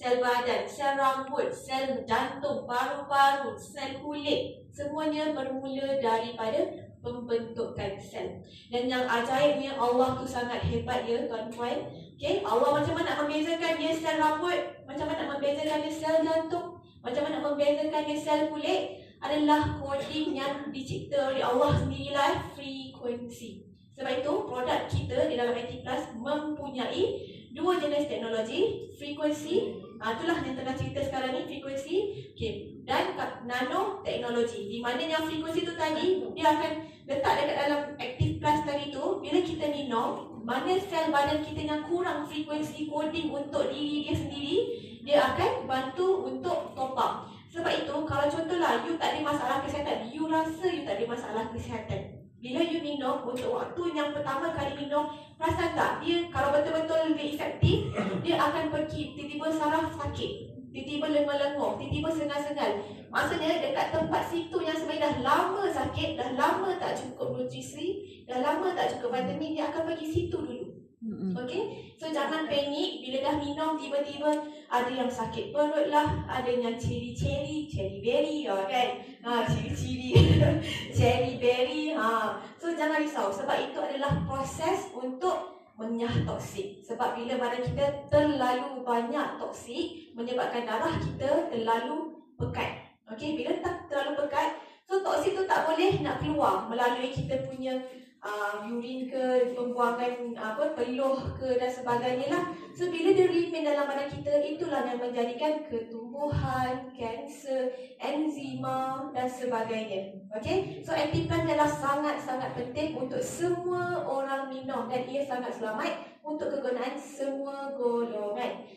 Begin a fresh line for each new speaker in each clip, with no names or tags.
sel badan, sel rambut, sel jantung, paru-paru, sel kulit, semuanya bermula daripada pembentukan sel. Dan yang ajaibnya, Allah tu sangat hebat ya tuan-tuan. Okay, Allah macam mana nak membezakan dia sel rambut, macam mana nak membezakan dia sel jantung, macam mana nak membezakan dia sel kulit, adalah coding yang dicipta oleh Allah sendirilah, frekuensi. Sebab itu produk kita di dalam IT Plus mempunyai dua jenis teknologi, frekuensi, itulah yang tengah cerita sekarang ni, frekuensi, okay, dan nanoteknologi. Di mana yang frekuensi tu tadi, dia akan letak dekat dalam Active Plus tadi tu. Bila kita minum, mana sel badan kita yang kurang frekuensi coding untuk diri dia sendiri, dia akan bantu untuk top up. Sebab itu, kalau contohlah you tak ada masalah kesihatan, you rasa you tak ada masalah kesihatan, bila you minum untuk waktu yang pertama kali minum, perasan tak dia kalau betul-betul dia efektif, dia akan pergi tiba-tiba saraf sakit, tiba-tiba lengur-lengur, tiba-tiba sengal-sengal. Maksudnya dekat tempat situ yang sebenarnya dah lama sakit, dah lama tak cukup nutrisi, dah lama tak cukup vitamin, dia akan pergi situ dulu. Okay, so jangan panik bila dah minum tiba-tiba ada yang sakit perut lah, ada yang cherry berry kan, ciri-ciri cherry berry. So jangan risau, sebab itu adalah proses untuk menyah toksik. Sebab bila badan kita terlalu banyak toksik, menyebabkan darah kita terlalu pekat. Okay, bila tak terlalu pekat, so toksik tu tak boleh nak keluar melalui kita punya urin ke, pembuangan peluh ke dan sebagainya lah. So bila dia remain dalam badan kita, itulah yang menjadikan ketumbuhan, kanser, enzima dan sebagainya. Okay, so Active Plus adalah sangat-sangat penting untuk semua orang minum, dan ia sangat selamat untuk kegunaan semua golongan.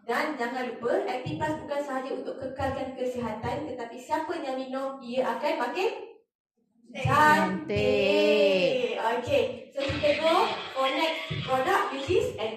Dan jangan lupa, Active Plus bukan sahaja untuk kekalkan kesihatan, tetapi siapa yang minum, ia akan makin cantik. Okay, so kita go for next product, which is an